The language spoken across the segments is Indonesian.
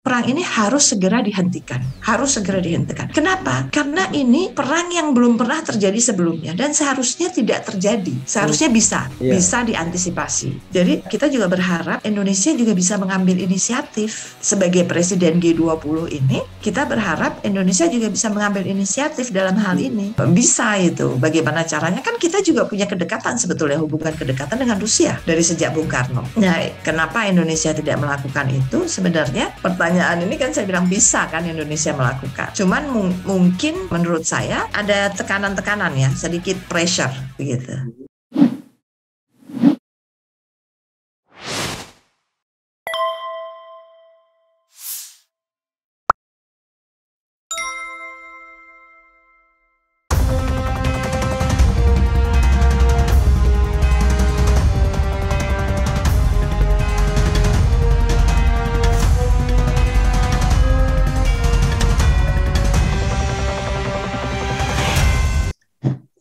perang ini harus segera dihentikan. Harus segera dihentikan. Kenapa? Karena ini perang yang belum pernah terjadi sebelumnya dan seharusnya tidak terjadi. Seharusnya bisa diantisipasi. Jadi kita juga berharap Indonesia juga bisa mengambil inisiatif sebagai presiden G20 ini. Kita berharap Indonesia juga bisa mengambil inisiatif dalam hal ini. Bisa itu. Bagaimana caranya? Kan kita juga punya kedekatan sebetulnya, hubungan kedekatan dengan Rusia dari sejak Bung Karno. Nah, kenapa Indonesia tidak melakukan itu? Sebenarnya pertanyaan ini kan saya bilang bisa kan Indonesia melakukan. Cuman mungkin menurut saya ada tekanan-tekanan ya, sedikit pressure begitu.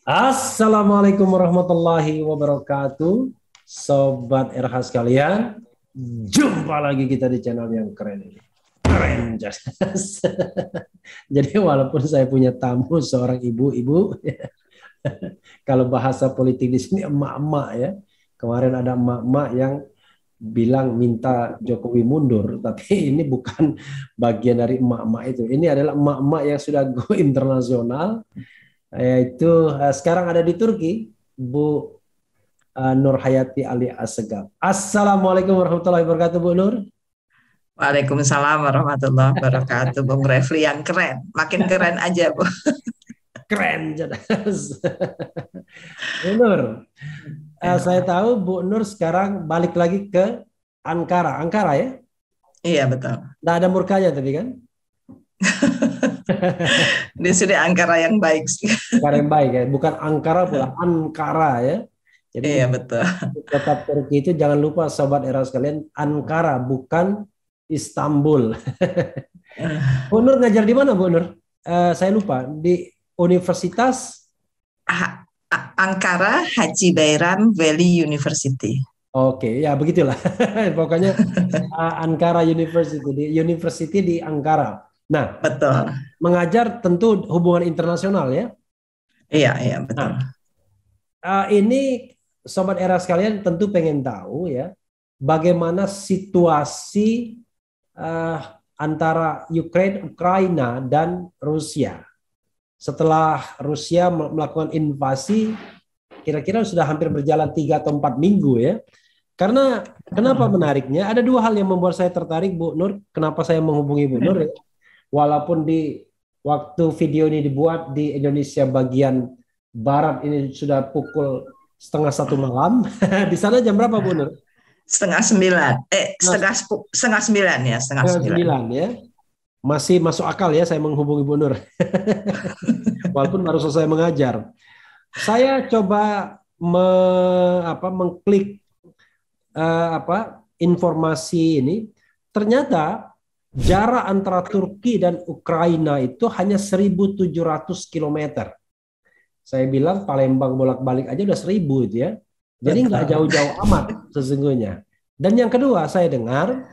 Assalamualaikum warahmatullahi wabarakatuh, Sobat RH sekalian. Jumpa lagi kita di channel yang keren ini. Keren, jelas. Jadi walaupun saya punya tamu seorang ibu-ibu, kalau bahasa politik di sini emak-emak ya. Kemarin ada emak-emak yang bilang minta Jokowi mundur, tapi ini bukan bagian dari emak-emak itu. Ini adalah emak-emak yang sudah go internasional. Yaitu sekarang ada di Turki, Bu Nur Hayati Ali Assegaf. Assalamualaikum warahmatullahi wabarakatuh, Bu Nur. Waalaikumsalam warahmatullahi wabarakatuh, Bung Refli yang keren, makin keren aja, Bu. Keren, jelas. Bu Nur, saya tahu Bu Nur sekarang balik lagi ke Ankara, ya? Iya betul. Nggak ada murkanya tadi kan? Ini sudah Ankara yang baik sih. Ankara yang baik ya, bukan Ankara pula, Ankara ya. Jadi iya betul. Tetap Turki itu jangan lupa Sobat Era sekalian, Ankara bukan Istanbul. Bu Nur ngajar di mana, Bu Nur? Saya lupa, di Universitas Ankara Haji Bayram Veli University. Oke, ya begitulah. Pokoknya Ankara University di Ankara. Nah, betul. Mengajar tentu hubungan internasional ya. Iya betul. Nah, ini Sobat Era sekalian tentu pengen tahu ya, bagaimana situasi antara Ukraina dan Rusia. Setelah Rusia melakukan invasi, kira-kira sudah hampir berjalan 3 atau 4 minggu ya. Karena kenapa menariknya? Ada 2 hal yang membuat saya tertarik, Bu Nur. Kenapa saya menghubungi Bu Nur? Walaupun di waktu video ini dibuat di Indonesia bagian barat ini sudah pukul 8:30 malam. Di sana jam berapa, Bu Nur? 8:30. Setengah 9 ya, setengah 9 ya. Masih masuk akal ya saya menghubungi Bu Nur. Walaupun baru selesai mengajar. Saya coba mengklik informasi ini. Ternyata jarak antara Turki dan Ukraina itu hanya 1.700 km. Saya bilang Palembang bolak-balik aja udah 1.000 itu ya. Jadi nggak jauh-jauh amat sesungguhnya. Dan yang kedua saya dengar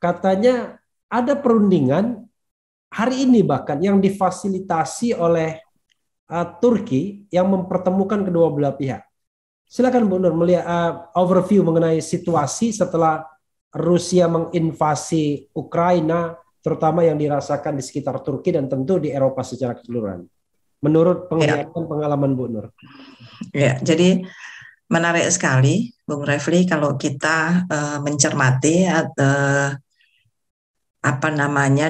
katanya ada perundingan hari ini bahkan yang difasilitasi oleh Turki yang mempertemukan kedua belah pihak. Silakan Bu Nur melihat overview mengenai situasi setelah Rusia menginvasi Ukraina, terutama yang dirasakan di sekitar Turki dan tentu di Eropa secara keseluruhan. Menurut penglihatan pengalaman Bu Nur. Ya, jadi menarik sekali, Bung Refli, kalau kita mencermati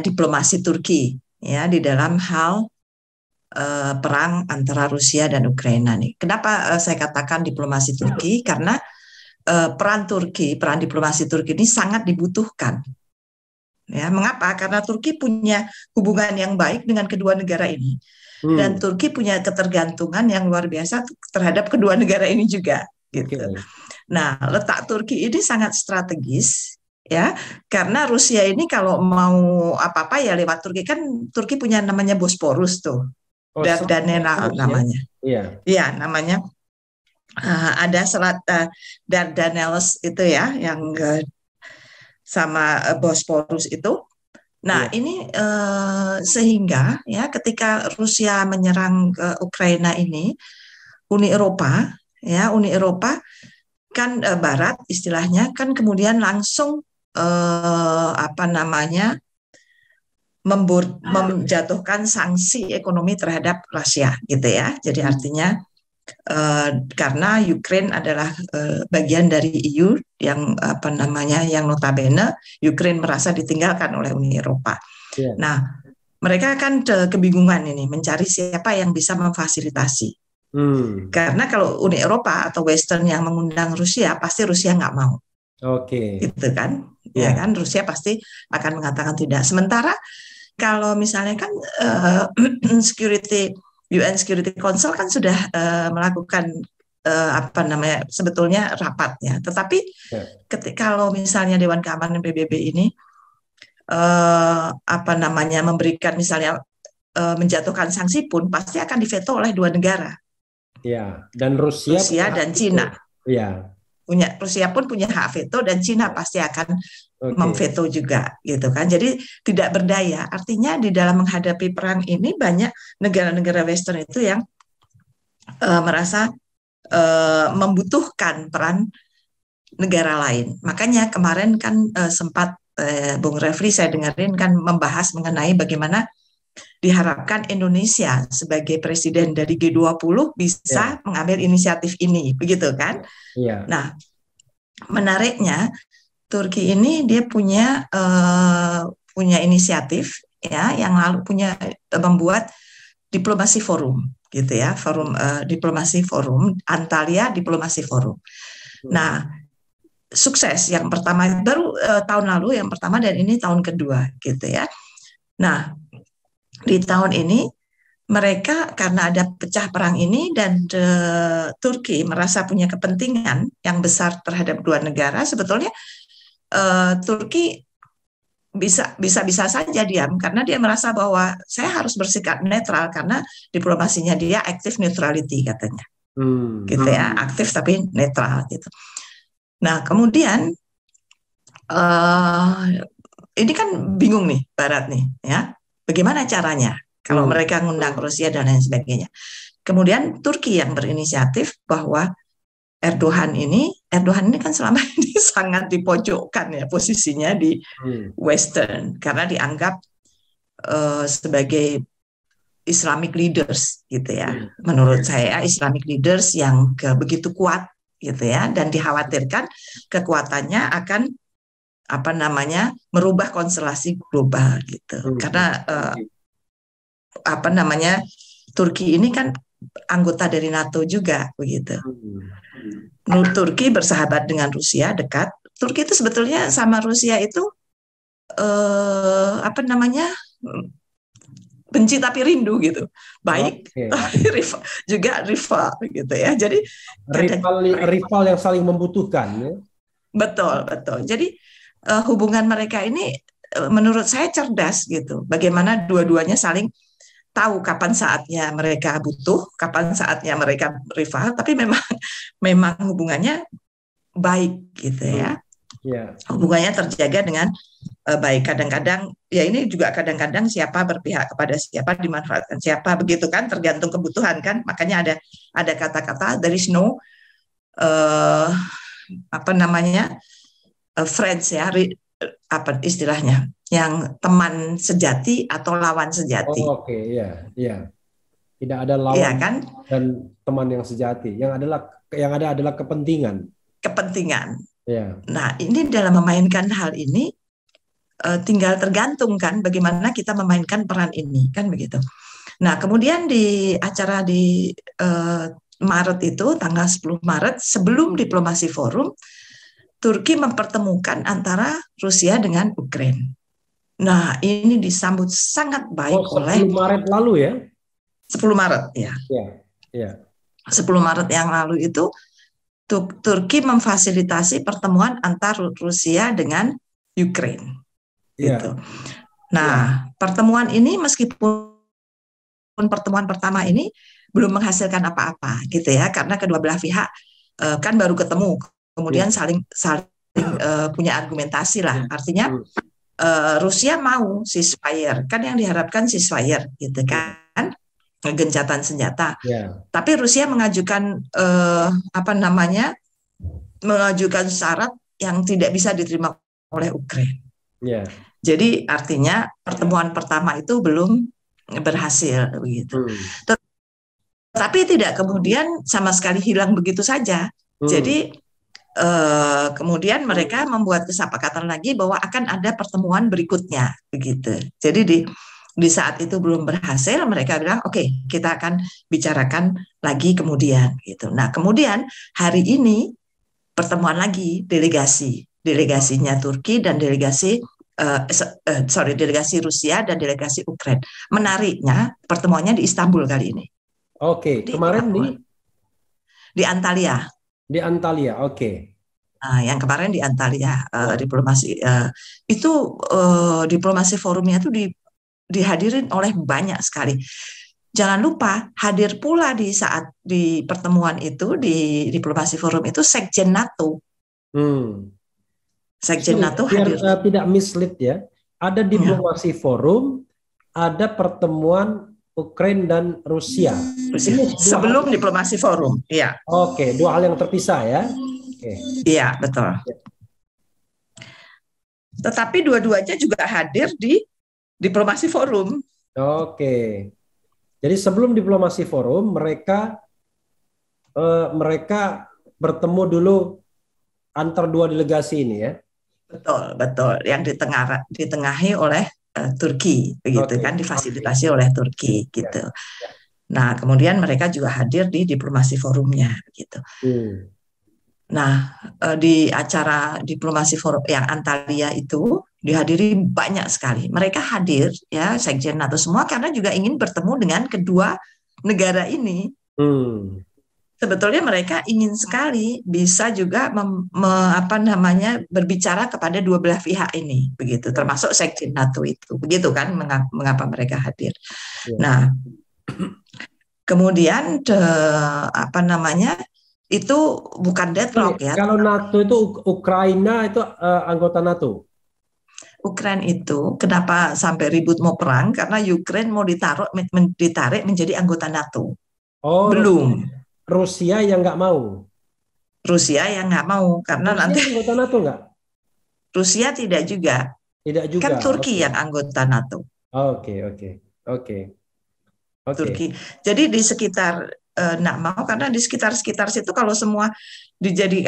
diplomasi Turki ya di dalam hal perang antara Rusia dan Ukraina nih. Kenapa saya katakan diplomasi Turki? Karena peran diplomasi Turki ini sangat dibutuhkan. Ya, mengapa? Karena Turki punya hubungan yang baik dengan kedua negara ini. Dan Turki punya ketergantungan yang luar biasa terhadap kedua negara ini juga. Gitu. Nah, letak Turki ini sangat strategis, ya, karena Rusia ini kalau mau apa-apa ya lewat Turki, kan Turki punya namanya Bosporus tuh, Dardanella namanya. Iya, namanya. Ada selat Dardanelles itu ya, yang sama Bosporus itu. Nah, ini sehingga ya ketika Rusia menyerang ke Ukraina ini, Uni Eropa kan Barat istilahnya kan kemudian langsung apa namanya menjatuhkan sanksi ekonomi terhadap Rusia gitu ya. Jadi artinya karena Ukraine adalah bagian dari EU yang apa namanya yang notabene Ukraine merasa ditinggalkan oleh Uni Eropa. Yeah. Nah, mereka kan kebingungan ini mencari siapa yang bisa memfasilitasi. Karena kalau Uni Eropa atau Western yang mengundang Rusia, pasti Rusia nggak mau. Oke. Gitu kan? Ya kan, Rusia pasti akan mengatakan tidak. Sementara kalau misalnya kan UN Security Council kan sudah melakukan apa namanya sebetulnya rapat ya. Tetapi kalau misalnya Dewan Keamanan PBB ini apa namanya memberikan misalnya menjatuhkan sanksi pun pasti akan diveto oleh dua negara. Ya, dan Rusia dan Cina. Ya. Rusia pun punya hak veto dan Cina pasti akan memveto juga gitu kan. Jadi tidak berdaya. Artinya di dalam menghadapi perang ini banyak negara-negara Western itu yang merasa membutuhkan peran negara lain. Makanya kemarin kan sempat Bung Refli saya dengerin kan membahas mengenai bagaimana diharapkan Indonesia sebagai presiden dari G20 bisa mengambil inisiatif ini, begitu kan? Nah, menariknya Turki ini dia punya inisiatif ya yang lalu membuat diplomasi forum gitu ya, diplomasi forum Antalya Diplomasi Forum. Nah, sukses yang pertama baru tahun lalu yang pertama dan ini tahun kedua gitu ya. Nah, di tahun ini mereka karena ada pecah perang ini dan Turki merasa punya kepentingan yang besar terhadap dua negara, sebetulnya Turki bisa saja diam karena dia merasa bahwa saya harus bersikap netral karena diplomasinya dia active neutrality katanya, gitu ya, aktif tapi netral gitu. Nah kemudian ini kan bingung nih Barat nih ya. Bagaimana caranya kalau mereka ngundang Rusia dan lain sebagainya. Kemudian Turki yang berinisiatif bahwa Erdogan ini kan selama ini sangat dipojokkan ya posisinya di Western karena dianggap sebagai Islamic leaders gitu ya. Menurut saya Islamic leaders yang begitu kuat gitu ya dan dikhawatirkan kekuatannya akan apa namanya merubah konstelasi global gitu karena apa namanya Turki ini kan anggota dari NATO juga begitu. Turki bersahabat dengan Rusia dekat. Turki itu sebetulnya sama Rusia itu apa namanya benci tapi rindu gitu. Baik tapi juga rival gitu ya. Jadi rival yang saling membutuhkan ya. Betul. Jadi hubungan mereka ini menurut saya cerdas gitu. Bagaimana dua-duanya saling tahu kapan saatnya mereka butuh, kapan saatnya mereka rival, tapi memang hubungannya baik gitu ya. Hubungannya terjaga dengan baik. Kadang-kadang ya ini juga kadang-kadang siapa berpihak kepada siapa, dimanfaatkan siapa, begitu kan, tergantung kebutuhan kan. Makanya ada kata-kata there is no apa namanya friends ya, apa istilahnya, yang teman sejati atau lawan sejati. Iya. Tidak ada lawan kan? Dan teman yang sejati. Yang ada adalah kepentingan. Ya. Nah, ini dalam memainkan hal ini tinggal tergantung kan bagaimana kita memainkan peran ini kan begitu. Nah, kemudian di acara di Maret itu tanggal 10 Maret sebelum diplomasi forum Turki mempertemukan antara Rusia dengan Ukraina. Nah, ini disambut sangat baik 10 Maret lalu ya? 10 Maret ya. 10 Maret yang lalu itu Turki memfasilitasi pertemuan antara Rusia dengan Ukraina. Gitu. Nah, pertemuan ini meskipun pertemuan pertama ini belum menghasilkan apa-apa gitu ya, karena kedua belah pihak kan baru ketemu. Kemudian saling punya argumentasi lah. Artinya Rusia mau ceasefire, kan yang diharapkan ceasefire, gitu kan, gencatan senjata. Ya. Tapi Rusia mengajukan mengajukan syarat yang tidak bisa diterima oleh Ukraina. Ya. Jadi artinya pertemuan pertama itu belum berhasil, begitu. Tapi tidak kemudian sama sekali hilang begitu saja. Jadi kemudian mereka membuat kesepakatan lagi bahwa akan ada pertemuan berikutnya, begitu. Jadi di saat itu belum berhasil, mereka bilang oke, kita akan bicarakan lagi kemudian, gitu. Nah, kemudian hari ini pertemuan lagi delegasinya Turki dan delegasi Rusia dan delegasi Ukraina. Menariknya pertemuannya di Istanbul kali ini. Oke, kemarin di Antalya. Di Antalya, oke. Yang kemarin di Antalya, diplomasi itu diplomasi forumnya itu dihadirin oleh banyak sekali. Jangan lupa hadir pula di saat di pertemuan itu di diplomasi forum itu Sekjen NATO. Sekjen NATO hadir. Tidak mislead ya. Ada diplomasi forum, ada pertemuan Ukraina dan Rusia. Sebelum diplomasi forum, ya. Oke, dua hal yang terpisah ya. Iya, betul. Tetapi dua-duanya juga hadir di diplomasi forum. Oke. Jadi sebelum diplomasi forum, mereka bertemu dulu antar dua delegasi ini ya. Betul. Yang ditengahi oleh Turki, begitu kan, difasilitasi oleh Turki, gitu. Nah, kemudian mereka juga hadir di diplomasi forumnya, gitu. Nah, di acara diplomasi forum yang Antalya itu dihadiri banyak sekali. Mereka hadir, ya, Sekjen NATO semua, karena juga ingin bertemu dengan kedua negara ini. Sebetulnya mereka ingin sekali bisa juga berbicara kepada dua belah pihak ini, begitu, termasuk Sekjen NATO itu, begitu kan, mengapa mereka hadir. Nah, kemudian itu bukan deadlock ya. Kalau NATO itu Ukraina itu anggota NATO. Ukraina itu kenapa sampai ribut mau perang? Karena Ukraina mau ditarik menjadi anggota NATO. Belum. Rusia yang nggak mau. Rusia yang nggak mau karena Rusia nanti anggota NATO nggak? Rusia tidak juga. Kan Turki yang anggota NATO. Oke. Turki. Jadi di sekitar nggak mau karena di sekitar situ kalau semua jadi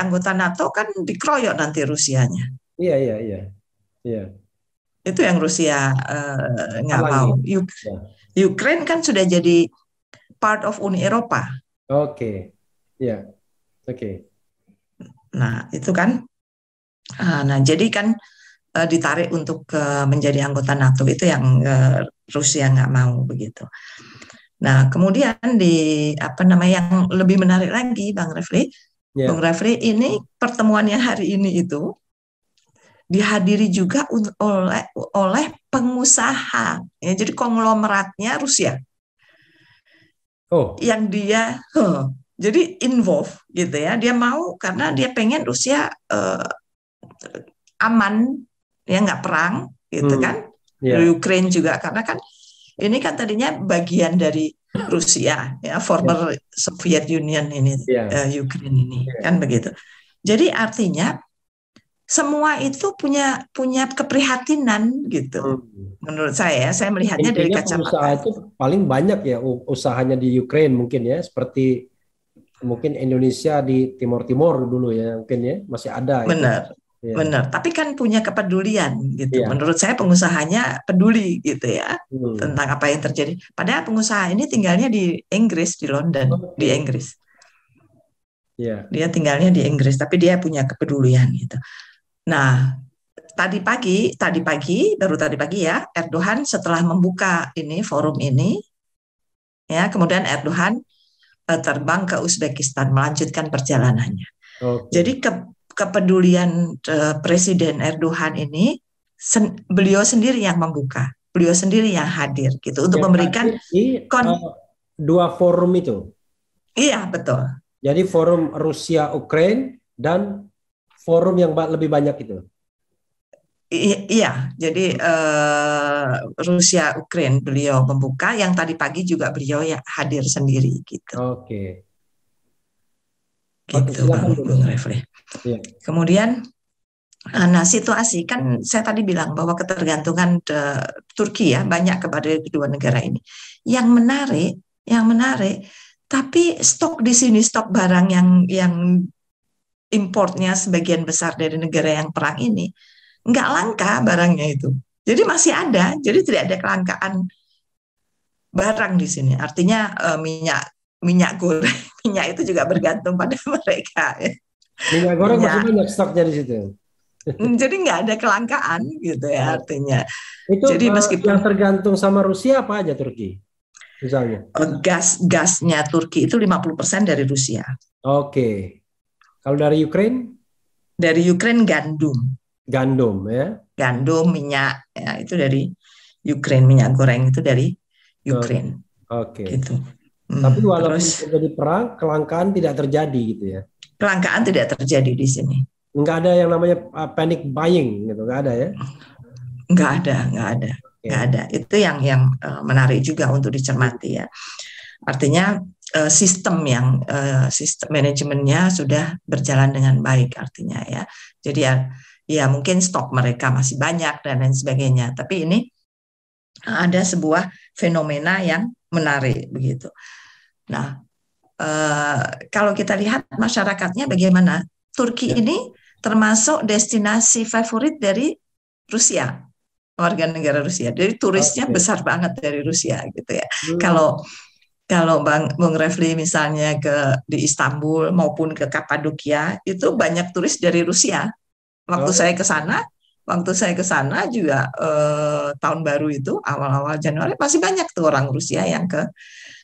anggota NATO kan dikeroyok nanti Rusianya. Iya. Itu yang Rusia nggak mau. Ukraine kan sudah jadi part of Uni Eropa. Oke. Nah, itu kan. Nah, jadi kan ditarik untuk menjadi anggota NATO itu yang Rusia nggak mau, begitu. Nah, kemudian yang lebih menarik lagi, Bang Refli, ini pertemuan yang hari ini itu dihadiri juga oleh pengusaha, ya, jadi konglomeratnya Rusia. Yang dia jadi involve, gitu ya, dia mau karena dia pengen Rusia aman, ya, nggak perang, gitu kan. Ukraine juga karena kan ini kan tadinya bagian dari Rusia, ya, former Soviet Union ini, Ukraine ini, kan begitu. Jadi artinya semua itu punya keprihatinan, gitu. Menurut saya melihatnya dari kacamata. Usaha itu paling banyak ya usahanya di Ukraine mungkin ya, seperti mungkin Indonesia di Timur dulu ya, mungkin ya masih ada. Benar. Tapi kan punya kepedulian, gitu. Menurut saya pengusahanya peduli, gitu ya, tentang apa yang terjadi. Padahal pengusaha ini tinggalnya di Inggris, di London, di Inggris. Dia tinggalnya di Inggris, tapi dia punya kepedulian, gitu. Nah, baru tadi pagi ya, Erdogan setelah membuka ini forum ini, ya, kemudian Erdogan terbang ke Uzbekistan melanjutkan perjalanannya. Jadi kepedulian Presiden Erdogan ini beliau sendiri yang membuka, beliau sendiri yang hadir, gitu, untuk memberikan dua forum itu. Iya, betul. Jadi forum Rusia Ukraina dan forum yang lebih banyak itu. Iya, jadi Rusia Ukraine beliau membuka, yang tadi pagi juga beliau ya hadir sendiri gitu, Oke. Oke, gitu silakan Bang dulu. Bung Refli. Iya. Kemudian, nah situasi kan saya tadi bilang bahwa ketergantungan Turki ya banyak kepada kedua negara ini. Yang menarik, tapi stok di sini, stok barang yang importnya sebagian besar dari negara yang perang ini nggak langka barangnya itu. Jadi masih ada, jadi tidak ada kelangkaan barang di sini. Artinya minyak minyak goreng, minyak itu juga bergantung pada mereka ya. Minyak goreng masih Minyak, banyak stoknya di situ. jadi nggak ada kelangkaan gitu ya Oh. artinya. Itu Jadi yang meskipun tergantung sama Rusia apa aja Turki, misalnya? gasnya Turki itu 50% dari Rusia. Oke. Kalau dari Ukraine, Dari Ukraine gandum, gandum ya. minyak ya itu dari Ukraine, minyak goreng itu dari Oke. Ukraine Oke. gitu. Tapi Terus walaupun terjadi perang, kelangkaan tidak terjadi gitu ya. kelangkaan tidak terjadi di sini. Nggak ada yang namanya panic buying gitu, nggak ada ya. Nggak ada. Oke. Itu yang menarik juga untuk dicermati ya. Artinya sistem manajemennya sudah berjalan dengan baik artinya ya. Jadi ya mungkin stok mereka masih banyak dan lain sebagainya. Tapi ini ada sebuah fenomena yang menarik begitu. Nah, kalau kita lihat masyarakatnya bagaimana, Turki Ya. ini termasuk destinasi favorit dari Rusia, warga negara Rusia. Jadi turisnya Oke. besar banget dari Rusia gitu ya. Hmm. Kalau kalau Bung Refli misalnya di Istanbul maupun ke Kapadokia itu banyak turis dari Rusia. Waktu saya Oh. ke sana, juga tahun baru itu awal-awal Januari masih banyak tuh orang Rusia yang ke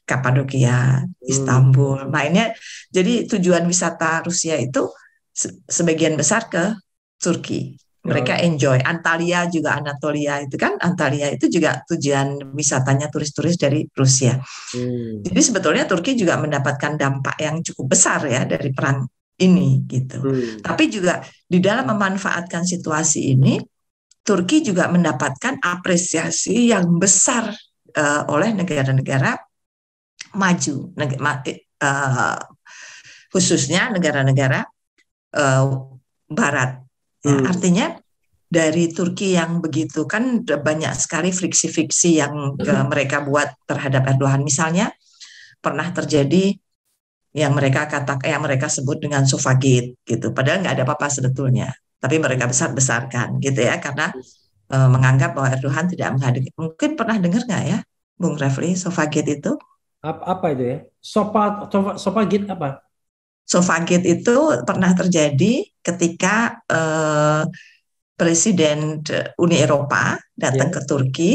Kapadokia, Hmm. Istanbul. Mainnya jadi tujuan wisata Rusia itu sebagian besar ke Turki. Mereka Oh. enjoy. Antalya juga, Anatolia itu kan, Antalya itu juga tujuan wisatanya turis-turis dari Rusia. Hmm. Jadi sebetulnya Turki juga mendapatkan dampak yang cukup besar ya dari perang ini gitu. Hmm. Tapi juga di dalam memanfaatkan situasi ini, Turki juga mendapatkan apresiasi yang besar oleh negara-negara maju, khususnya negara-negara Barat. Ya, Hmm. artinya dari Turki yang begitu kan banyak sekali friksi-friksi yang mereka buat terhadap Erdogan. Misalnya pernah terjadi yang mereka sebut dengan Sofagate gitu. Padahal nggak ada apa-apa sebetulnya, tapi mereka besar-besarkan gitu ya karena menganggap bahwa Erdogan tidak menghadiri. Mungkin pernah dengar nggak ya, Bung Refli, Sofagate itu? Apa itu ya? Sopa git apa? Sofagate itu pernah terjadi ketika Presiden Uni Eropa datang Ya. ke Turki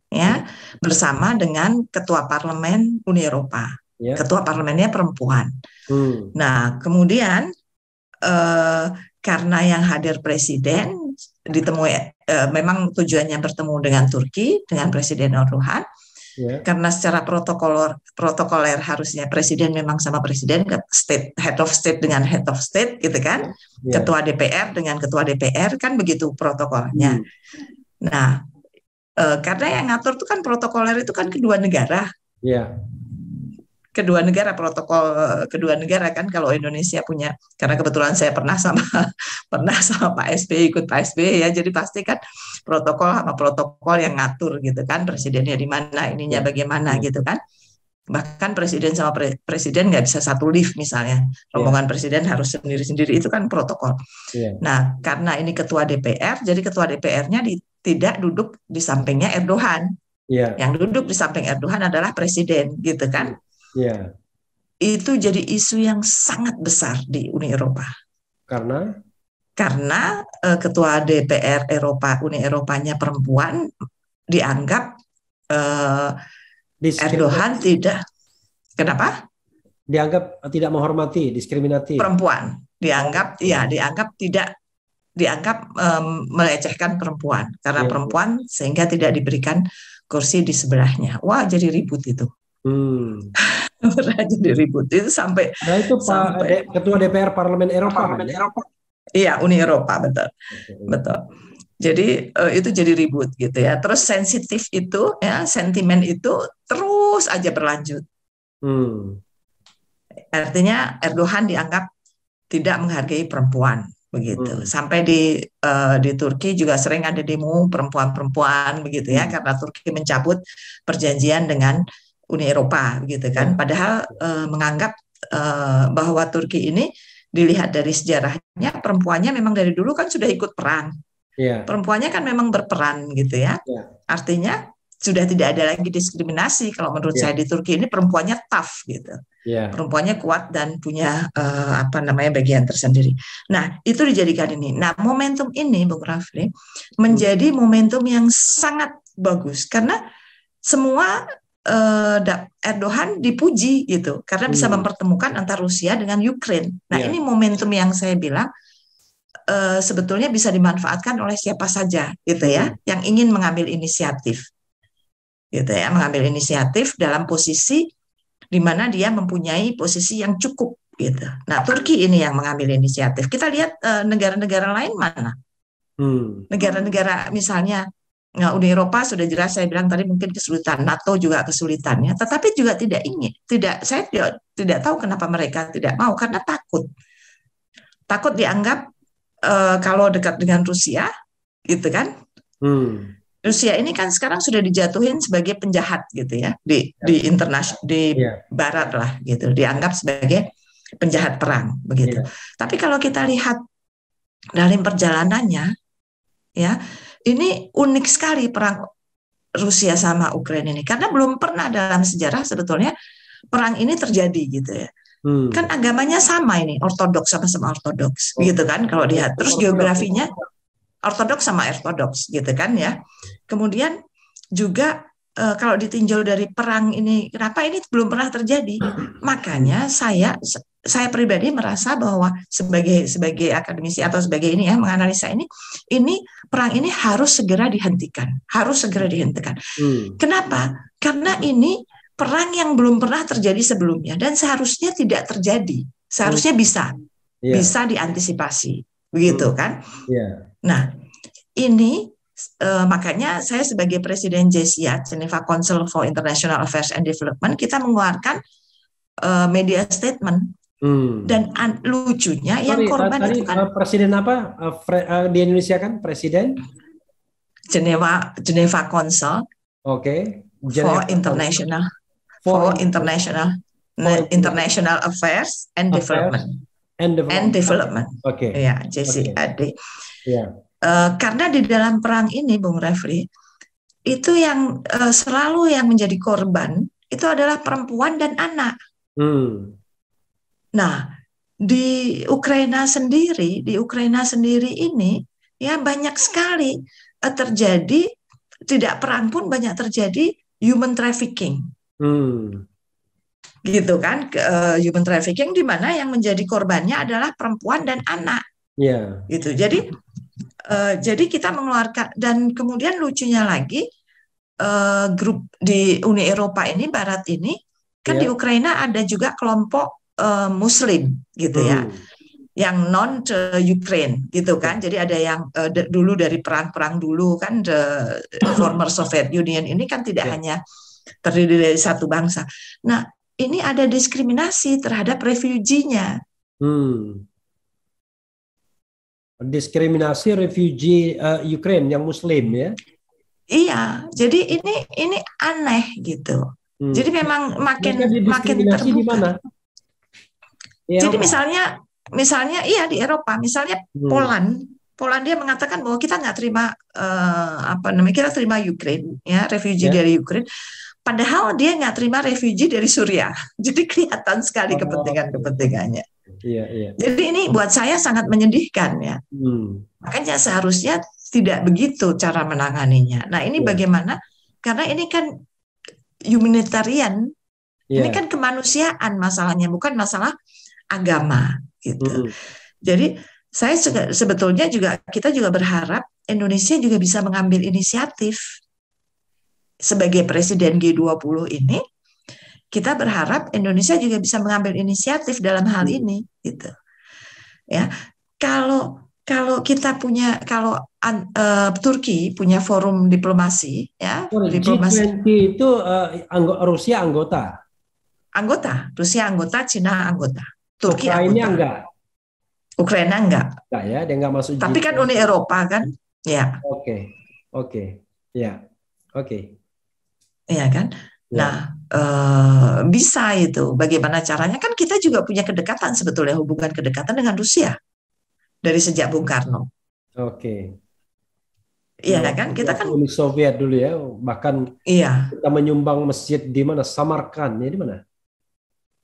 ya bersama dengan Ketua Parlemen Uni Eropa. Ya. Ketua Parlemennya perempuan. Hmm. Nah, kemudian karena yang hadir presiden ditemui memang tujuannya bertemu dengan Turki, dengan Presiden Erdogan. Ya. Karena secara protokoler harusnya presiden memang sama presiden, head of state dengan head of state gitu kan, Ya. ketua DPR dengan ketua DPR kan begitu protokolnya. Hmm. Nah, karena yang ngatur itu kan protokoler itu kan kedua negara. Ya. Protokol kedua negara kan kalau Indonesia punya, karena kebetulan saya pernah sama Pak SBY, ikut Pak SBY ya, jadi pasti kan protokol yang ngatur gitu kan, presidennya di mana, ininya bagaimana gitu kan. Bahkan presiden sama presiden nggak bisa satu lift misalnya, rombongan presiden harus sendiri-sendiri, itu kan protokol. Nah, karena ini ketua DPR, jadi ketua DPR-nya tidak duduk di sampingnya Erdogan. Yang duduk di samping Erdogan adalah presiden gitu kan. Itu jadi isu yang sangat besar di Uni Eropa. Karena ketua DPR Eropa, Uni Eropanya perempuan, dianggap Erdogan tidak. Kenapa? Dianggap tidak menghormati, diskriminatif. Perempuan dianggap melecehkan perempuan karena perempuan, sehingga tidak diberikan kursi di sebelahnya. Wah, jadi ribut itu. Jadi ribut itu sampai. Nah itu Ketua DPR Parlemen Eropa. Iya, Uni Eropa, betul. Jadi itu jadi ribut gitu ya. Terus sensitif itu ya, sentimen itu terus aja berlanjut. Artinya Erdogan dianggap tidak menghargai perempuan begitu. Sampai di Turki juga sering ada demo perempuan-perempuan begitu ya, karena Turki mencabut perjanjian dengan Uni Eropa begitu kan. Padahal menganggap bahwa Turki ini dilihat dari sejarahnya, perempuannya memang dari dulu kan sudah ikut perang. Perempuannya kan memang berperan gitu ya. Artinya sudah tidak ada lagi diskriminasi. Kalau menurut saya di Turki ini perempuannya tough gitu. Perempuannya kuat dan punya bagian tersendiri. Nah, itu dijadikan ini. Nah, momentum ini, Bung Rafli, menjadi momentum yang sangat bagus karena semua Erdogan dipuji gitu karena bisa mempertemukan antara Rusia dengan Ukraina. Nah, ini momentum yang saya bilang sebetulnya bisa dimanfaatkan oleh siapa saja gitu ya, yang ingin mengambil inisiatif. Gitu ya, mengambil inisiatif dalam posisi di mana dia mempunyai posisi yang cukup gitu. Nah, Turki ini yang mengambil inisiatif. Kita lihat negara-negara lain mana? Negara-negara misalnya Uni Eropa sudah jelas saya bilang tadi mungkin kesulitan, NATO juga kesulitannya, tetapi juga saya tidak tahu kenapa mereka tidak mau karena takut dianggap kalau dekat dengan Rusia gitu kan. Rusia ini kan sekarang sudah dijatuhin sebagai penjahat gitu ya di internasional di barat lah gitu, dianggap sebagai penjahat perang begitu. Tapi kalau kita lihat dalam perjalanannya ya, ini unik sekali perang Rusia sama Ukraina ini karena belum pernah dalam sejarah sebetulnya perang ini terjadi gitu ya. Kan agamanya sama ini, ortodoks sama-sama ortodoks gitu kan kalau lihat. Terus geografinya ortodoks sama ortodoks gitu kan ya. Kemudian juga kalau ditinjau dari perang ini, kenapa ini belum pernah terjadi? Makanya saya pribadi merasa bahwa sebagai akademisi atau sebagai ini ya menganalisa ini perang ini harus segera dihentikan, Kenapa? Karena ini perang yang belum pernah terjadi sebelumnya dan seharusnya tidak terjadi, seharusnya bisa diantisipasi, begitu kan? Nah, ini makanya saya sebagai Presiden JCA, Geneva Council for International Affairs and Development, kita mengeluarkan media statement. Dan lucunya yang korban itu kan presiden apa di Indonesia kan presiden Geneva Council for International Affairs and Development. Ya, JCAD. Karena di dalam perang ini, Bung Refli, itu yang selalu yang menjadi korban itu adalah perempuan dan anak. Nah, di Ukraina sendiri ini ya banyak sekali terjadi, tidak perang pun banyak terjadi human trafficking. Gitu kan, human trafficking di mana yang menjadi korbannya adalah perempuan dan anak. Gitu. Jadi kita mengeluarkan, dan kemudian lucunya lagi grup di Uni Eropa ini, Barat ini kan di Ukraina ada juga kelompok Muslim gitu ya, yang non Ukraine gitu kan. Jadi ada yang dulu dari perang dulu kan, former Soviet Union ini kan tidak hanya terdiri dari satu bangsa. Nah, ini ada diskriminasi terhadap refuginya. Diskriminasi refugee Ukraine yang Muslim ya? Iya, jadi ini aneh gitu. Jadi memang makin terbuka. Di mana? Jadi misalnya iya di Eropa, misalnya Polandia mengatakan bahwa kita nggak terima kita terima Ukraine ya, refugee dari Ukraine. Padahal dia nggak terima refugee dari Suriah. Jadi kelihatan sekali kepentingannya. Jadi ini buat saya sangat menyedihkan ya. Makanya seharusnya tidak begitu cara menanganinya. Nah, ini bagaimana? Karena ini kan humanitarian. Ini kan kemanusiaan masalahnya, bukan masalah agama gitu. Jadi saya sebetulnya kita juga berharap Indonesia juga bisa mengambil inisiatif sebagai presiden G20 ini. Kita berharap Indonesia juga bisa mengambil inisiatif dalam hal ini gitu. Ya. Kalau kalau kita punya, kalau Turki punya forum diplomasi, ya, Sorry, diplomasi G20 itu Rusia anggota, anggota, Rusia anggota, Cina anggota, Turki Ukraina anggota, enggak, Ukraina enggak. ya, dia enggak masuk Tapi kan Uni G20. Eropa kan, ya, Oke, oke, ya, oke, ya kan. Nah, ya, bisa itu. Bagaimana caranya? Kan kita juga punya kedekatan sebetulnya, hubungan kedekatan dengan Rusia dari sejak Bung Karno. oke. Iya Ya, kan, waktu, kita waktu kan, Uni Soviet dulu ya, bahkan iya, kita menyumbang masjid di mana? Samarkand, ya di mana?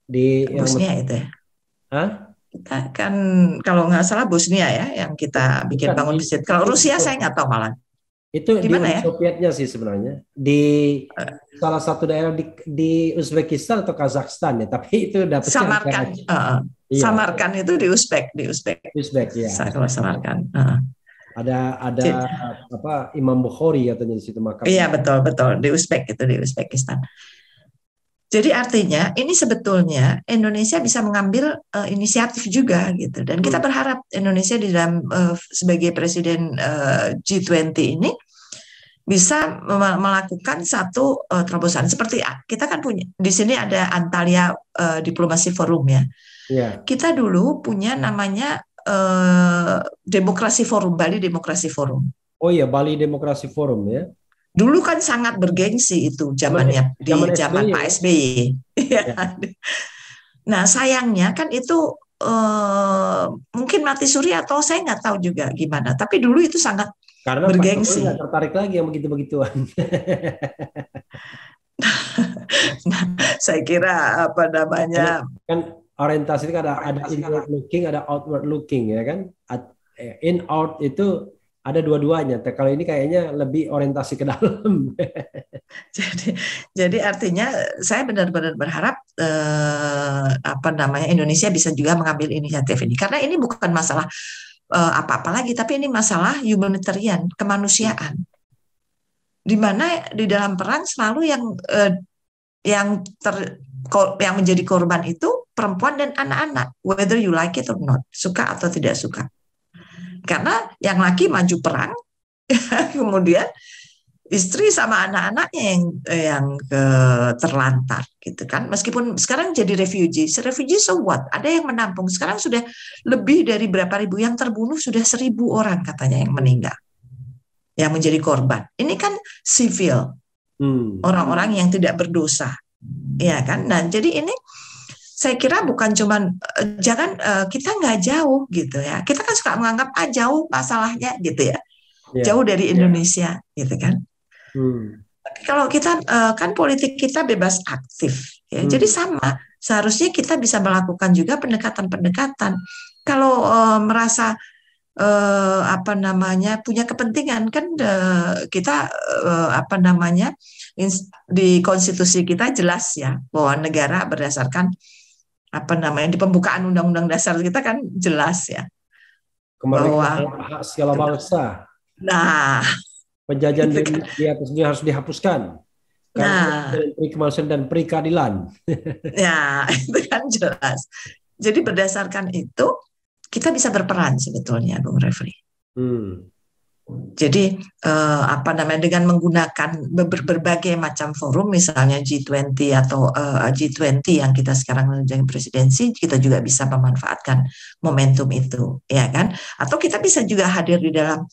Di yang Bosnia itu ya. Hah? Kita kan kalau nggak salah Bosnia ya, yang kita bikin Bukan bangun di masjid. Kalau itu Rusia saya nggak tahu malah. itu di Gimana Uni ya? Sovietnya sih sebenarnya. Di salah satu daerah di Uzbekistan atau Kazakhstan ya, tapi itu dapetnya antara Samarkan, iya, Samarkan itu di Uzbek. Uzbek ya. Saya kalau Samarkan. Ada Jadi, apa Imam Bukhari katanya di situ iya makamnya. betul betul di Uzbek itu di Uzbekistan. Jadi artinya ini sebetulnya Indonesia bisa mengambil inisiatif juga gitu, dan kita Hmm. berharap Indonesia di dalam sebagai presiden G20 ini bisa melakukan satu terobosan seperti kita kan punya di sini ada Antalya Diplomasi Forum ya. Ya. Kita dulu punya namanya Demokrasi Forum, Bali Demokrasi Forum. Oh iya, Bali Demokrasi Forum ya. Dulu kan sangat bergengsi itu Zaman zamannya di zaman zaman SBY Pak ya. SBY. Ya. Nah sayangnya kan itu mungkin mati suri atau saya nggak tahu juga gimana. Tapi dulu itu sangat Karena Pak Jokowi nggak bergengsi. tertarik lagi yang begitu-begituan. Nah, saya kira apa Karena namanya. kan orientasi itu kan ada inward looking, ada outward looking ya kan. In out itu ada dua-duanya. Kalau ini kayaknya lebih orientasi ke dalam. Jadi, jadi artinya saya benar-benar berharap apa namanya Indonesia bisa juga mengambil inisiatif ini karena ini bukan masalah apa-apa lagi, tapi ini masalah humanitarian, kemanusiaan, di mana di dalam perang selalu yang ter, yang menjadi korban itu perempuan dan anak-anak, whether you like it or not, suka atau tidak suka. Karena yang laki maju perang, kemudian istri sama anak-anaknya yang terlantar gitu kan, meskipun sekarang jadi refugee so what, ada yang menampung sekarang sudah lebih dari berapa ribu yang terbunuh, sudah 1.000 orang katanya yang meninggal, yang menjadi korban ini kan sivil, orang-orang yang tidak berdosa ya kan. Nah jadi ini saya kira bukan cuman jangan kita nggak jauh gitu ya, kita kan suka menganggap jauh masalahnya gitu ya, jauh dari Indonesia gitu kan. Tapi kalau kita kan politik kita bebas aktif, ya. Jadi sama, seharusnya kita bisa melakukan juga pendekatan-pendekatan. Kalau merasa apa namanya punya kepentingan kan kita apa namanya di konstitusi kita jelas ya bahwa negara berdasarkan apa namanya di pembukaan Undang-Undang Dasar kita kan jelas ya bahwa Kemerdekaan hak segala bangsa. nah Penjajahan gitu kan. di atas dunia harus dihapuskan. Karena Nah, peri kemanusiaan dan peri keadilan. ya itu kan jelas. Jadi berdasarkan itu kita bisa berperan sebetulnya, Bung Refri. Jadi apa namanya dengan menggunakan berbagai macam forum, misalnya G20 atau G20 yang kita sekarang menjadi presidensi, kita juga bisa memanfaatkan momentum itu, ya kan? Atau kita bisa juga hadir di dalam,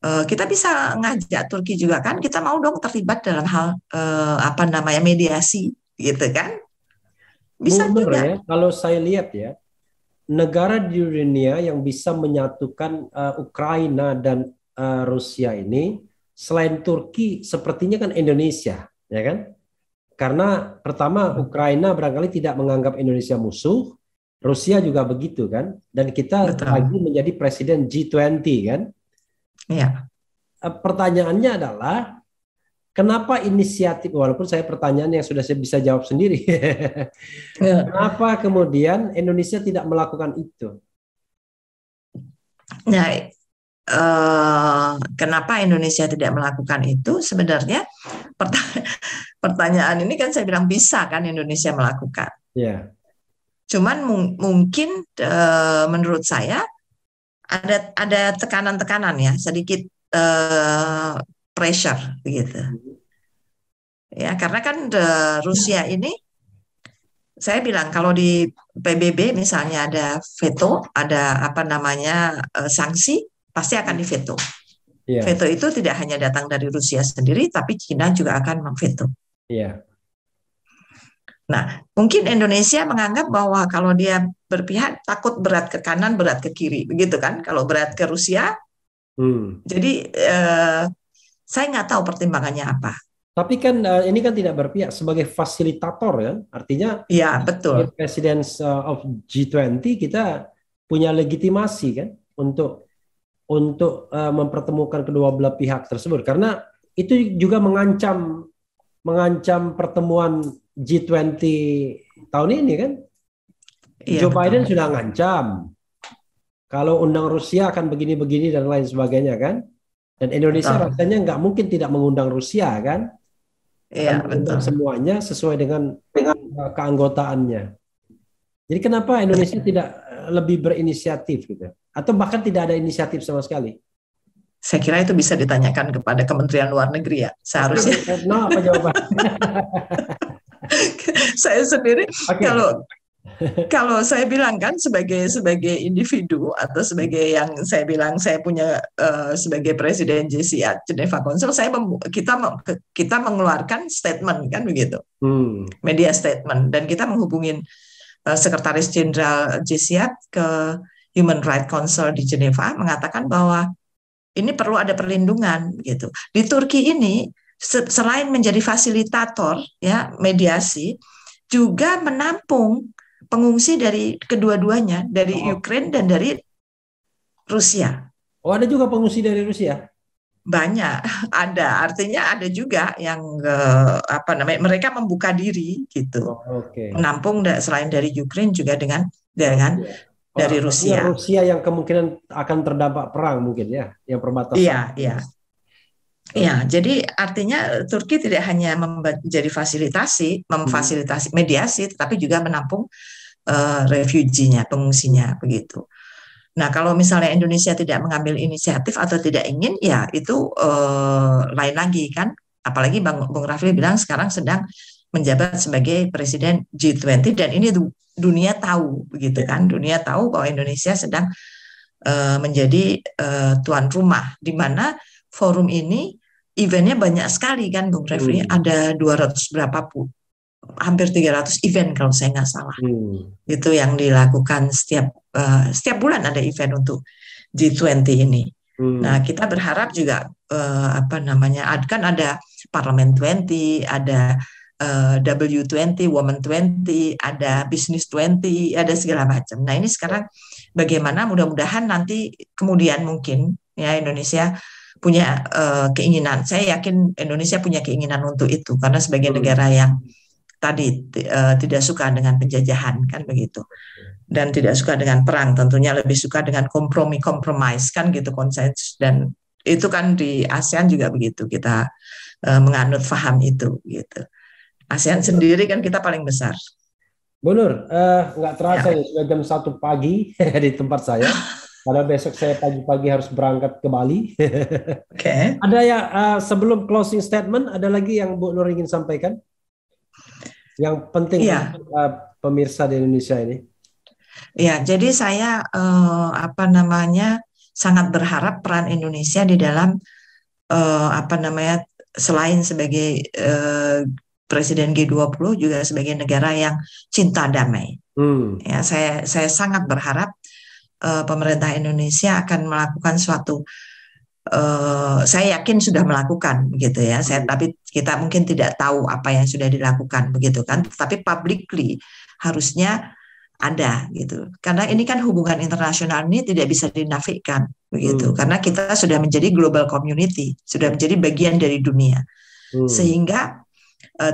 kita bisa ngajak Turki juga kan, kita mau dong terlibat dalam hal apa namanya mediasi, gitu kan? Bisa Benar juga. ya, kalau saya lihat ya, negara di dunia yang bisa menyatukan Ukraina dan Rusia ini selain Turki sepertinya kan Indonesia, ya kan? Karena pertama Ukraina barangkali tidak menganggap Indonesia musuh, Rusia juga begitu kan, dan kita Betul. lagi menjadi presiden G20 kan? Iya. Pertanyaannya adalah kenapa inisiatif, walaupun saya pertanyaan yang sudah saya bisa jawab sendiri, kenapa kemudian Indonesia tidak melakukan itu? Nah, kenapa Indonesia tidak melakukan itu? Sebenarnya pertanyaan ini kan saya bilang bisa kan Indonesia melakukan. Ya. Cuman mungkin menurut saya ada tekanan-tekanan ya, sedikit pressure begitu. Ya, karena kan Rusia ini, saya bilang kalau di PBB misalnya ada veto, ada apa namanya sanksi, pasti akan diveto. Iya. Veto itu tidak hanya datang dari Rusia sendiri, tapi Cina juga akan memveto. Iya. Nah, mungkin Indonesia menganggap bahwa kalau dia berpihak takut berat ke kanan, berat ke kiri, begitu kan? Kalau berat ke Rusia, jadi saya nggak tahu pertimbangannya apa. Tapi kan ini kan tidak berpihak sebagai fasilitator ya, artinya ya betul. President of G20 kita punya legitimasi kan untuk mempertemukan kedua belah pihak tersebut, karena itu juga mengancam pertemuan G20 tahun ini kan. Joe Biden sudah ngancam kalau undang Rusia akan begini-begini dan lain sebagainya kan, dan Indonesia rasanya nggak mungkin tidak mengundang Rusia kan. Iya, betul. Semuanya sesuai dengan keanggotaannya. Jadi kenapa Indonesia tidak lebih berinisiatif gitu? Atau bahkan tidak ada inisiatif sama sekali? Saya kira itu bisa ditanyakan kepada Kementerian Luar Negeri ya, seharusnya. Nah, apa jawabannya? Saya sendiri kalau saya bilang kan sebagai individu atau sebagai yang saya bilang saya punya sebagai presiden JCI Geneva Council, kita mengeluarkan statement kan begitu, media statement, dan kita menghubungin Sekretaris Jenderal JCI ke Human Rights Council di Geneva, mengatakan bahwa ini perlu ada perlindungan gitu. Di Turki ini selain menjadi fasilitator ya mediasi, juga menampung pengungsi dari kedua-duanya, dari Ukraina dan dari Rusia. Oh, ada juga pengungsi dari Rusia? Banyak, ada. Artinya ada juga yang mereka membuka diri gitu, menampung selain dari Ukraina juga dengan dari Rusia. Rusia yang kemungkinan akan terdampak perang mungkin ya, yang perbatasan. Iya. Ya, jadi artinya Turki tidak hanya menjadi memfasilitasi mediasi, tetapi juga menampung refuginya, pengungsinya begitu. Nah, kalau misalnya Indonesia tidak mengambil inisiatif atau tidak ingin, ya itu lain lagi kan. Apalagi Bung Rafli bilang sekarang sedang menjabat sebagai presiden G20, dan ini dunia tahu begitu kan. Dunia tahu bahwa Indonesia sedang menjadi tuan rumah, di mana forum ini eventnya banyak sekali kan Bung Refli, ada 200 berapa pun, hampir 300 event kalau saya nggak salah. Itu yang dilakukan setiap bulan ada event untuk G20 ini. Nah, kita berharap juga kan ada Parliament 20, ada W20, Women 20, ada Business 20, ada segala macam. Nah, ini sekarang bagaimana mudah-mudahan nanti kemudian mungkin ya Indonesia punya keinginan. Saya yakin Indonesia punya keinginan untuk itu, karena sebagai negara yang tadi tidak suka dengan penjajahan kan begitu, dan tidak suka dengan perang, tentunya lebih suka dengan kompromis kan gitu, konsensus, dan itu kan di ASEAN juga begitu, kita menganut faham itu gitu. ASEAN sendiri kan kita paling besar. Bu Nur, nggak terasa ya sudah jam 1 pagi di tempat saya. Padahal besok saya pagi-pagi harus berangkat ke Bali. Ada ya sebelum closing statement, ada lagi yang Bu Nur ingin sampaikan? Yang penting untuk pemirsa di Indonesia ini. Ya, jadi saya sangat berharap peran Indonesia di dalam selain sebagai Presiden G20 juga sebagai negara yang cinta damai. Ya, saya sangat berharap pemerintah Indonesia akan melakukan suatu, saya yakin sudah melakukan begitu ya. Tapi kita mungkin tidak tahu apa yang sudah dilakukan begitu kan. Tapi publicly harusnya ada gitu. Karena ini kan hubungan internasional ini tidak bisa dinafikan begitu. Karena kita sudah menjadi global community, sudah menjadi bagian dari dunia. Sehingga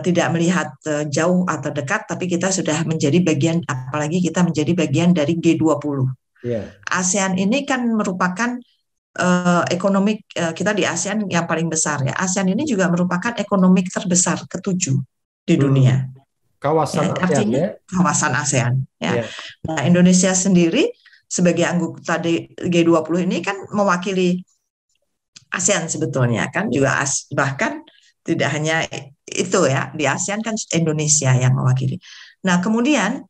tidak melihat jauh atau dekat, tapi kita sudah menjadi bagian, apalagi kita menjadi bagian dari G20. ASEAN ini kan merupakan ekonomi kita di ASEAN yang paling besar ya. ASEAN ini juga merupakan ekonomi terbesar ke-7 di dunia. Kawasan ASEAN ya. Kawasan ASEAN ya. Nah, Indonesia sendiri sebagai anggota G20 ini kan mewakili ASEAN sebetulnya kan juga bahkan tidak hanya itu ya, di ASEAN kan Indonesia yang mewakili. Nah, kemudian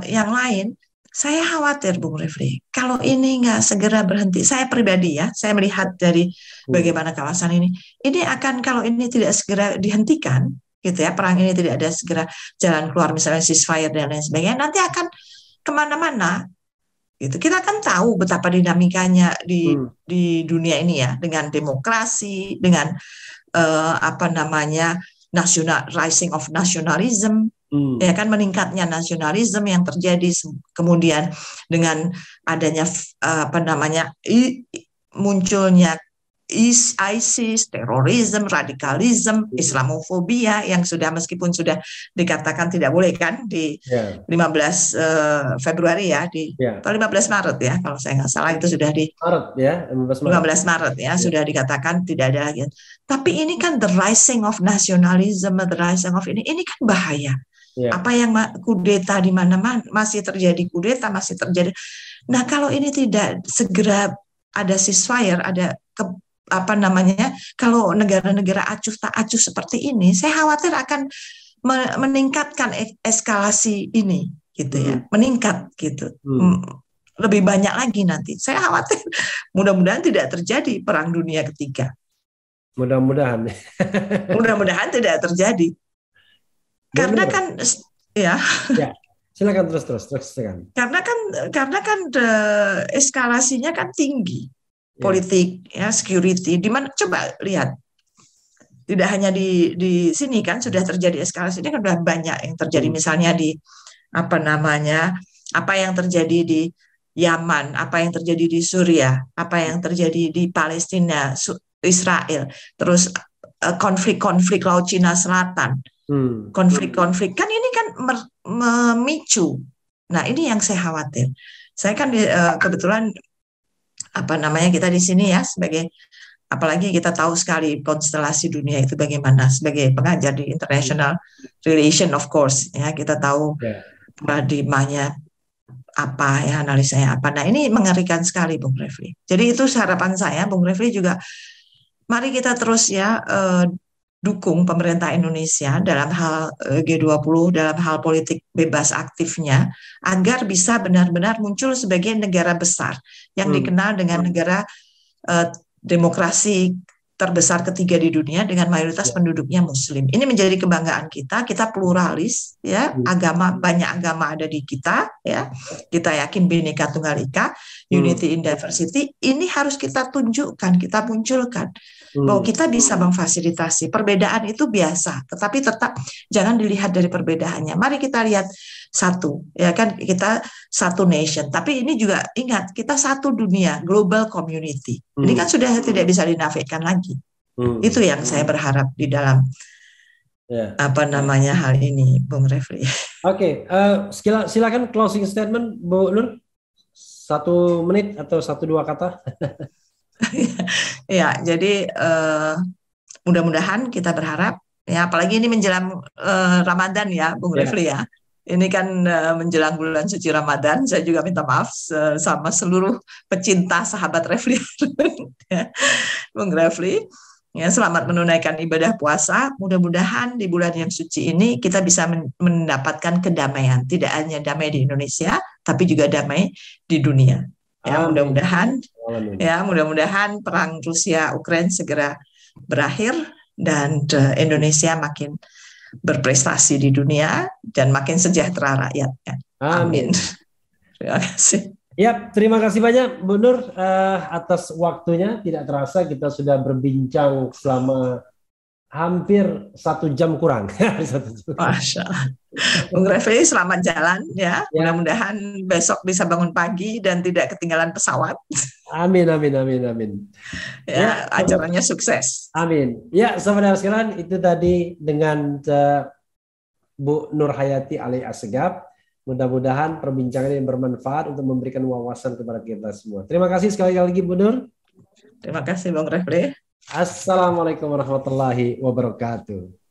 yang lain, saya khawatir Bung Refli, kalau ini nggak segera berhenti, saya pribadi ya, saya melihat dari bagaimana kawasan ini akan, kalau ini tidak segera dihentikan, gitu ya, perang ini tidak ada segera jalan keluar, misalnya ceasefire dan lain sebagainya, nanti akan kemana-mana. Gitu. Kita kan tahu betapa dinamikanya di dunia ini ya, dengan demokrasi, dengan apa namanya rising of nationalism, ya kan, meningkatnya nasionalisme yang terjadi, kemudian dengan adanya apa namanya munculnya ISIS, terorisme, radikalisme, Islamofobia yang sudah, meskipun sudah dikatakan tidak boleh kan di 15 Februari ya, atau 15 Maret ya kalau saya nggak salah, itu sudah di Maret ya, 15 Maret ya, sudah dikatakan tidak ada lagi. Tapi ini kan the rising of nationalism, the rising of ini kan bahaya. Apa yang kudeta di mana-mana, masih terjadi kudeta, masih terjadi. Nah, kalau ini tidak segera ada ceasefire, ada apa namanya, kalau negara-negara acuh tak acuh seperti ini, saya khawatir akan meningkatkan eskalasi ini, gitu ya, meningkat gitu, lebih banyak lagi nanti. Saya khawatir, mudah-mudahan tidak terjadi perang dunia ketiga. Mudah-mudahan. Mudah-mudahan tidak terjadi. Karena kan ya. Silakan teruskan. Karena kan eskalasinya kan tinggi. Politik ya, security, di mana coba lihat, tidak hanya di sini kan sudah terjadi eskalasi, ini kan sudah banyak yang terjadi, misalnya di apa namanya, apa yang terjadi di Yaman, apa yang terjadi di Suriah, apa yang terjadi di Palestina, Israel, terus konflik Laut Cina Selatan, konflik kan ini kan memicu. Nah, ini yang saya khawatir. Saya kan kebetulan apa namanya, kita di sini ya sebagai, apalagi kita tahu sekali konstelasi dunia itu bagaimana, sebagai pengajar di international relation, of course ya, kita tahu paradigmanya apa ya, analisanya apa. Nah, ini mengerikan sekali Bung Refli. Jadi itu harapan saya Bung Refli juga, mari kita terus ya dukung pemerintah Indonesia dalam hal G20, dalam hal politik bebas aktifnya, agar bisa benar-benar muncul sebagai negara besar yang dikenal dengan negara demokrasi terbesar ketiga di dunia dengan mayoritas penduduknya Muslim. Ini menjadi kebanggaan kita. Kita pluralis, ya, agama, banyak agama ada di kita, ya. Kita yakin Bhinneka Tunggal Ika, unity in diversity. Ini harus kita tunjukkan, kita munculkan. Bahwa kita bisa memfasilitasi. Perbedaan itu biasa, tetapi tetap jangan dilihat dari perbedaannya. Mari kita lihat satu, ya kan, kita satu nation. Tapi ini juga ingat, kita satu dunia, global community. Ini kan sudah tidak bisa dinafikan lagi. Itu yang saya berharap di dalam apa namanya hal ini, Bung Refli. Oke, silakan closing statement, Bu Nur. 1 menit atau 1-2 kata. Ya, jadi mudah-mudahan kita berharap ya, apalagi ini menjelang Ramadan ya, Bung Refli ya. Ini kan menjelang bulan suci Ramadan. Saya juga minta maaf sama seluruh pecinta sahabat Refli, ya, Bung Refli. Ya, selamat menunaikan ibadah puasa. Mudah-mudahan di bulan yang suci ini kita bisa mendapatkan kedamaian. Tidak hanya damai di Indonesia, tapi juga damai di dunia. Ya, mudah-mudahan perang Rusia Ukraina segera berakhir dan Indonesia makin berprestasi di dunia dan makin sejahtera rakyatnya. Amin. Terima kasih. Ya, terima kasih banyak Bu Nur atas waktunya. Tidak terasa kita sudah berbincang selama hampir 1 jam kurang. Masya Allah. Bung Refli, selamat jalan ya. Mudah-mudahan besok bisa bangun pagi dan tidak ketinggalan pesawat. Amin. Ya, acaranya sukses. Amin. Ya, saudara sekalian, itu tadi dengan Bu Nur Hayati Ali Assegaf. Mudah-mudahan perbincangan ini bermanfaat untuk memberikan wawasan kepada kita semua. Terima kasih sekali lagi Bu Nur. Terima kasih Bung Refli. Assalamualaikum warahmatullahi wabarakatuh.